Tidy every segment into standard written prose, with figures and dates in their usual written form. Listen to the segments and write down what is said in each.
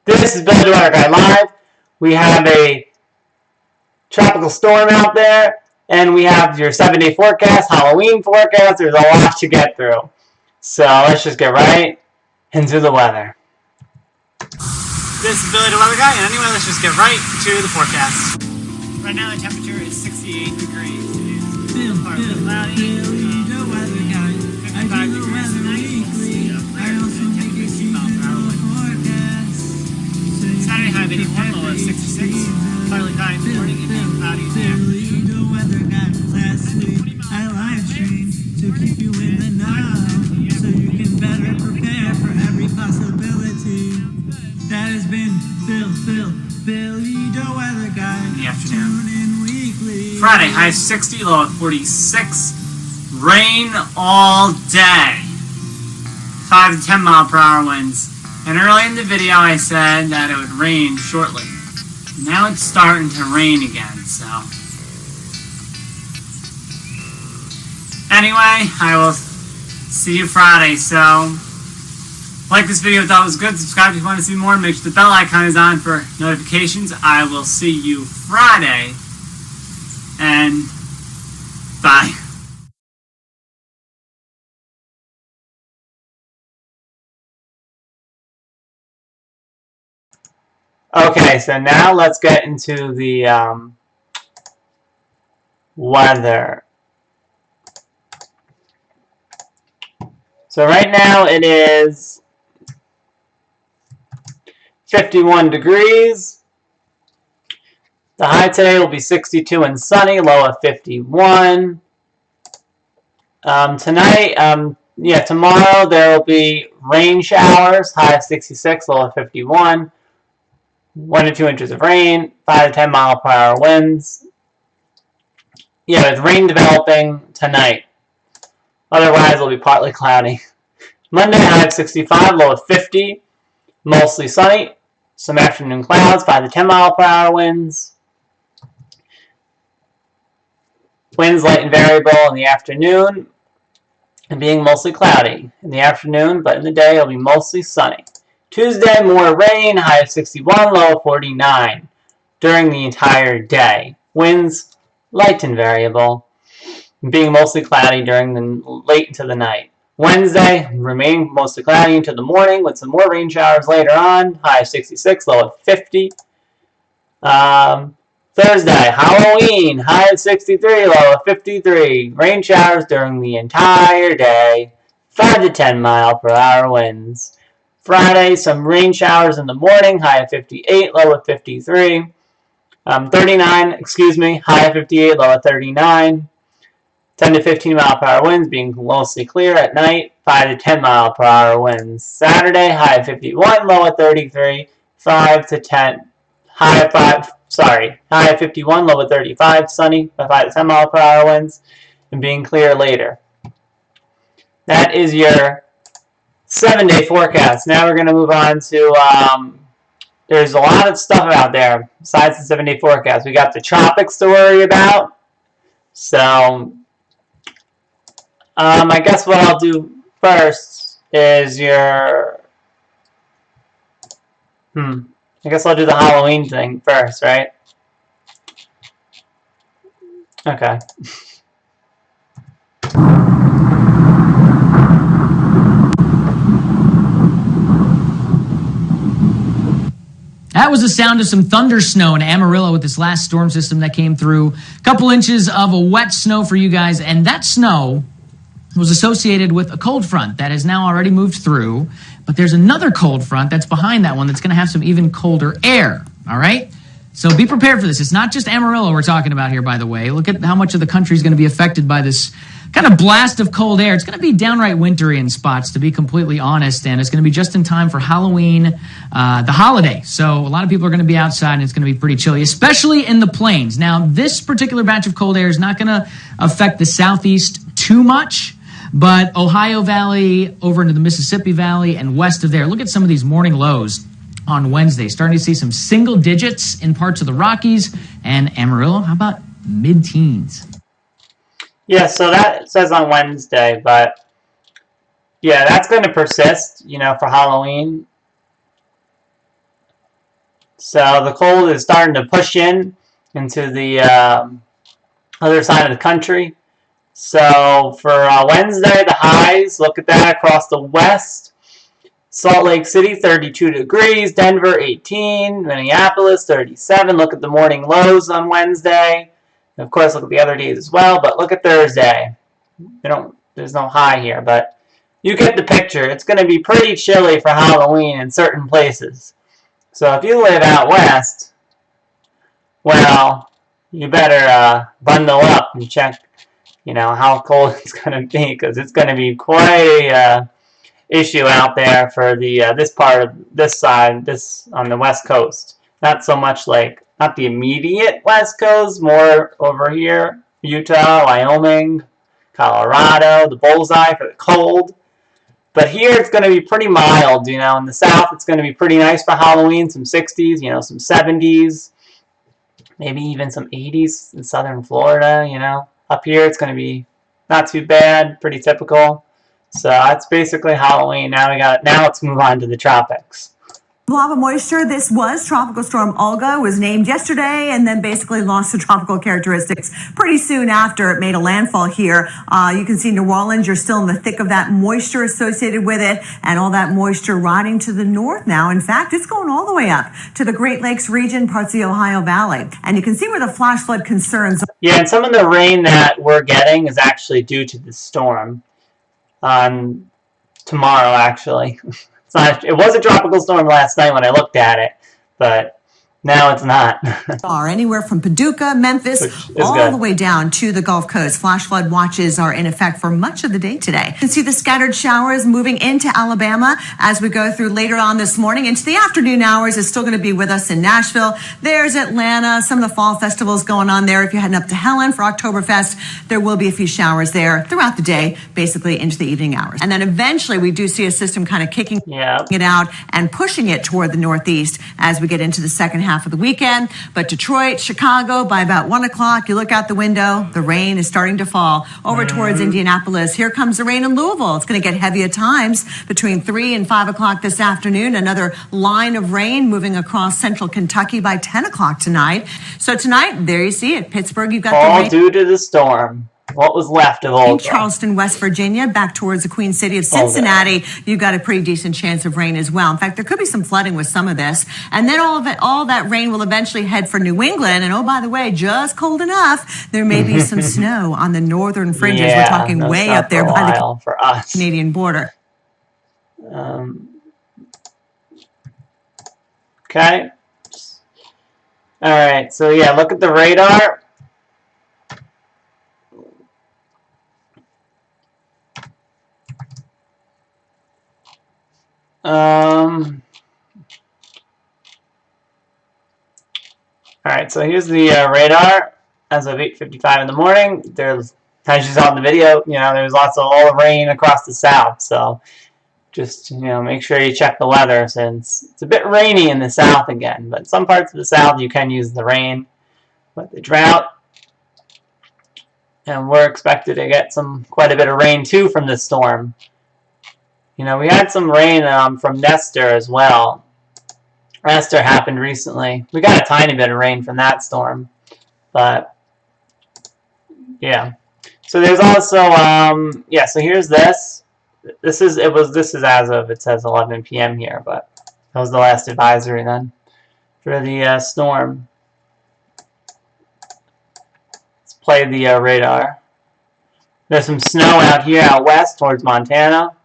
This is Bill the Weather Guy Live. We have a tropical storm out there, and we have your 7-day forecast, Halloween forecast. There's a lot to get through. So let's just get right into the weather. This is Billy the Weather Guy, and anyway, let's just get right to the forecast. Right now the temperature is 68 degrees. It is partly cloudy. 55 degrees tonight. Saturday high of 81, low of 66. Partly cloudy in the morning and then cloudy in the afternoon. I live stream to keep you in the know, so you can better prepare for every possibility. That has been Billy the Weather Guy. In the afternoon. Tune in weekly. Friday high 60, low of 46. Rain all day. 5 to 10 mile per hour winds. And early in the video I said that it would rain shortly. Now it's starting to rain again, so. Anyway, I will see you Friday, so. Like this video if that was good, subscribe if you want to see more, make sure the bell icon is on for notifications. I will see you Friday, and bye. Okay, so now let's get into the weather. So right now it is 51 degrees. The high today will be 62 and sunny, low of 51. Tomorrow there will be rain showers, high of 66, low of 51. 1 to 2 inches of rain, 5 to 10 mile per hour winds. Yeah, with rain developing tonight. Otherwise, it'll be partly cloudy. Monday, high of 65, low of 50. Mostly sunny. Some afternoon clouds, 5 to 10 mile per hour winds. Winds light and variable in the afternoon, and being mostly cloudy in the afternoon, but in the day it'll be mostly sunny. Tuesday, more rain, high of 61, low of 49 during the entire day. Winds light and variable, being mostly cloudy during the late into the night. Wednesday, remaining mostly cloudy into the morning with some more rain showers later on, high of 66, low of 50. Thursday, Halloween, high of 63, low of 53. Rain showers during the entire day, 5 to 10 mile per hour winds. Friday, some rain showers in the morning, high of 58, low of 53. High of 58, low of 39. 10 to 15 mile per hour winds, being mostly clear at night, 5 to 10 mile per hour winds. Saturday, high of 51, low of 33. High of 51, low of 35, sunny, 5 to 10 mile per hour winds, and being clear later. That is your 7-day forecast. Now we're going to move on to, there's a lot of stuff out there besides the 7-day forecast. We got the tropics to worry about. So, I guess what I'll do first is I guess I'll do the Halloween thing first, right? Okay. That was the sound of some thunder snow in Amarillo with this last storm system that came through. A couple inches of a wet snow for you guys, and that snow was associated with a cold front that has now already moved through, but there's another cold front that's behind that one that's going to have some even colder air, all right? So be prepared for this. It's not just Amarillo we're talking about here, by the way. Look at how much of the country is going to be affected by this kind of blast of cold air. It's going to be downright wintry in spots, to be completely honest, and it's going to be just in time for Halloween, the holiday. So a lot of people are going to be outside, and it's going to be pretty chilly, especially in the plains. Now, this particular batch of cold air is not going to affect the southeast too much, but Ohio Valley, over into the Mississippi Valley, and west of there. Look at some of these morning lows on Wednesday. Starting to see some single digits in parts of the Rockies and Amarillo. How about mid-teens? Yeah, so that says on Wednesday, but yeah, that's going to persist, for Halloween. So the cold is starting to push into the other side of the country. So for Wednesday, the highs, look at that across the west. Salt Lake City, 32 degrees. Denver, 18. Minneapolis, 37. Look at the morning lows on Wednesday. And of course, look at the other days as well. But look at Thursday. There's no high here, but you get the picture. It's going to be pretty chilly for Halloween in certain places. So if you live out west, well, you better bundle up and check, how cold it's going to be, because it's going to be quite a issue out there for the this side on the west coast. Not so much not the immediate west coast, more over here, Utah, Wyoming, Colorado, the bullseye for the cold. But here it's going to be pretty mild, in the south it's going to be pretty nice for Halloween, some 60s, some 70s, maybe even some 80s in southern Florida, Up here it's going to be not too bad, pretty typical. So that's basically Halloween. Now let's move on to the tropics. Lava moisture. This was Tropical Storm Olga. It was named yesterday and then basically lost the tropical characteristics pretty soon after it made a landfall here. You can see New Orleans, you're still in the thick of that moisture associated with it, and all that moisture riding to the north now. In fact, it's going all the way up to the Great Lakes region, parts of the Ohio Valley. And you can see where the flash flood concerns are. Yeah, and some of the rain that we're getting is actually due to the storm. Tomorrow, actually. It was a tropical storm last night when I looked at it, but now it's not. Are anywhere from Paducah, Memphis, all the way down to the Gulf Coast. Flash flood watches are in effect for much of the day today. You can see the scattered showers moving into Alabama as we go through later on this morning. Into the afternoon hours is still going to be with us in Nashville. There's Atlanta, some of the fall festivals going on there. If you're heading up to Helen for Oktoberfest, there will be a few showers there throughout the day, basically into the evening hours. And then eventually we do see a system kind of kicking it out and pushing it toward the northeast as we get into the second half of the weekend. But Detroit, Chicago, by about 1 o'clock, you look out the window, the rain is starting to fall over towards Indianapolis. Here comes the rain in Louisville. It's going to get heavy at times between 3 and 5 o'clock this afternoon. Another line of rain moving across central Kentucky by 10 o'clock tonight. So tonight, there you see it. Pittsburgh, you've got the rain. All due to the storm. What was left of Olga? In Charleston, West Virginia, back towards the Queen City of Cincinnati, you've got a pretty decent chance of rain as well. In fact, there could be some flooding with some of this. And then all that rain will eventually head for New England. And oh, by the way, just cold enough, there may be some snow on the northern fringes. We're talking way up there by the Canadian border. Okay. All right. So, yeah, look at the radar. Alright, so here's the radar as of 8:55 in the morning. There's, as you saw in the video, there's lots of all the rain across the south. So just, make sure you check the weather, since it's a bit rainy in the south again. But some parts of the south you can use the rain with the drought. And we're expected to get quite a bit of rain too from this storm. We had some rain from Nestor as well. Nestor happened recently. We got a tiny bit of rain from that storm. But, yeah. So there's also, so here's this. This is as of, it says 11 p.m. here, but that was the last advisory then for the storm. Let's play the radar. There's some snow out here out west towards Montana.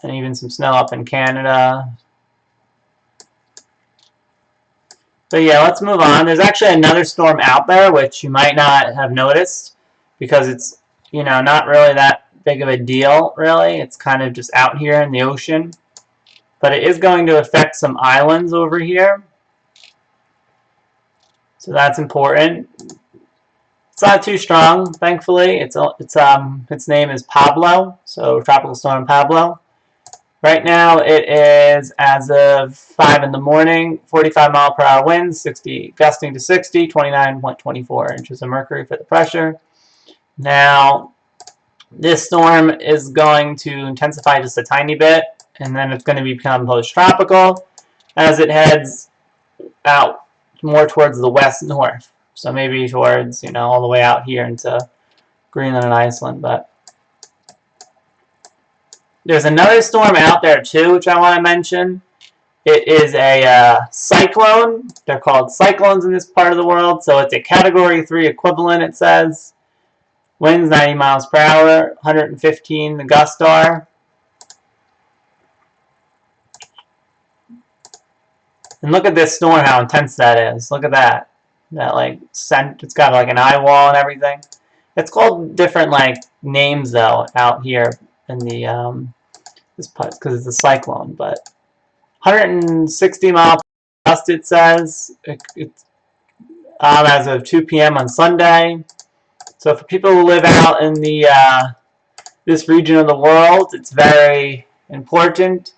And even some snow up in Canada. So yeah, let's move on. There's actually another storm out there, which you might not have noticed, because it's, not really that big of a deal, really. It's kind of just out here in the ocean. But it is going to affect some islands over here. So that's important. It's not too strong, thankfully. Its name is Pablo, so Tropical Storm Pablo. Right now it is, as of 5 in the morning, 45-mile-per-hour winds, gusting to 60, 29.24 inches of mercury for the pressure. Now, this storm is going to intensify just a tiny bit, and then it's going to become post-tropical. as it heads out more towards the west-north. So maybe towards, all the way out here into Greenland and Iceland. But there's another storm out there too, which I want to mention. It is a cyclone. They're called cyclones in this part of the world. So it's a Category 3 equivalent, it says. Winds 90 miles per hour, 115 the gust are. And look at this storm, how intense that is. Look at that. That it's got like an eye wall and everything. It's called different names though out here in the this part because it's a cyclone. But 160 mile per gust it says. It's as of 2 p.m. on Sunday. So for people who live out in the this region of the world, it's very important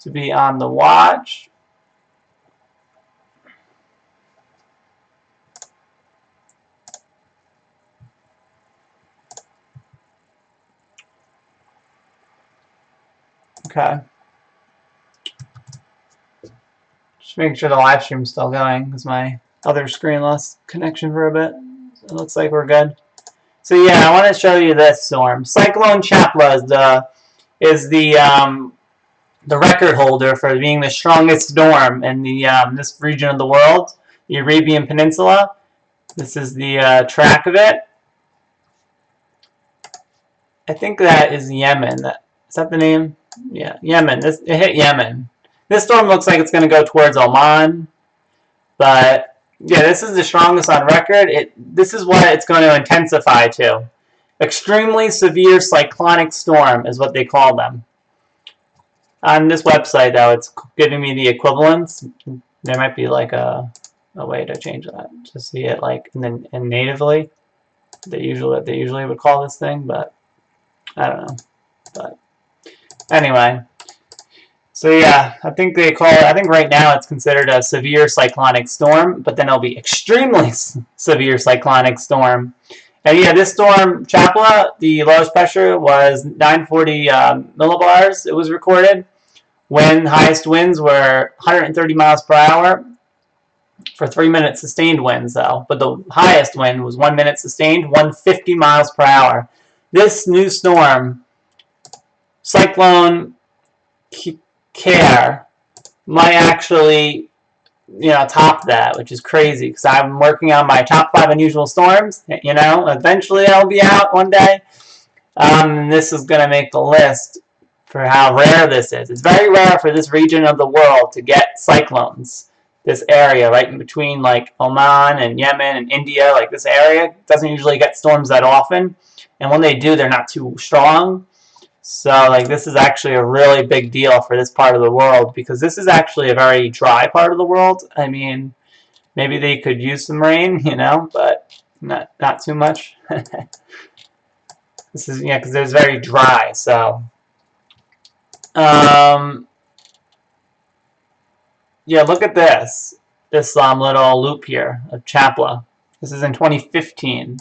to be on the watch. Okay. Just making sure the live stream's still going because my other screen lost connection for a bit. So it looks like we're good. So yeah, I want to show you this storm. Cyclone Chapala is the record holder for being the strongest storm in the this region of the world, the Arabian Peninsula. This is the track of it. I think that is Yemen. Is that the name? Yeah, Yemen. It hit Yemen. This storm looks like it's going to go towards Oman, but yeah, this is the strongest on record. This is what it's going to intensify to. Extremely severe cyclonic storm is what they call them. On this website, though, it's giving me the equivalents. There might be like a way to change that to see it in natively. They usually would call this thing, but I don't know. But anyway, so yeah, I think they call it. I think right now it's considered a severe cyclonic storm, but then it'll be extremely severe cyclonic storm. And yeah, this storm, Chapala, the lowest pressure was 940 millibars. It was recorded when highest winds were 130 miles per hour for 3 minutes sustained winds, though. But the highest wind was 1 minute sustained, 150 miles per hour. This new storm, Cyclone Kyar, might actually top that, which is crazy because I'm working on my top 5 unusual storms. Eventually I'll be out one day. This is going to make the list for how rare this is. It's very rare for this region of the world to get cyclones. This area right in between Oman and Yemen and India, this area doesn't usually get storms that often. And when they do, they're not too strong. So this is actually a really big deal for this part of the world because this is actually a very dry part of the world. I mean, maybe they could use some rain, but not too much. This is because it's very dry. So yeah, look at this little loop here of Chapala. This is in 2015.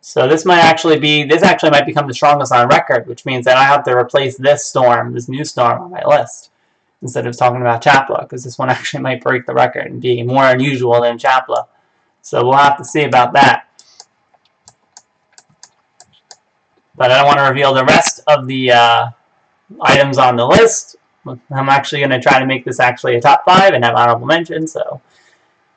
So this might actually become the strongest on record, which means that I have to replace this new storm on my list instead of talking about Chapala, because this one actually might break the record and be more unusual than Chapala. So we'll have to see about that. But I don't want to reveal the rest of the items on the list. I'm actually going to try to make this actually a top 5 and have honorable mentions. So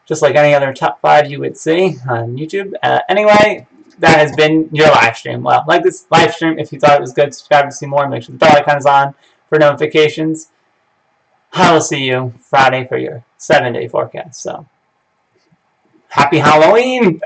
just like any other top 5 you would see on YouTube. Anyway, that has been your live stream. Well, like this live stream. If you thought it was good, subscribe to see more. Make sure the bell icon is on for notifications. I will see you Friday for your 7-day forecast. So, happy Halloween!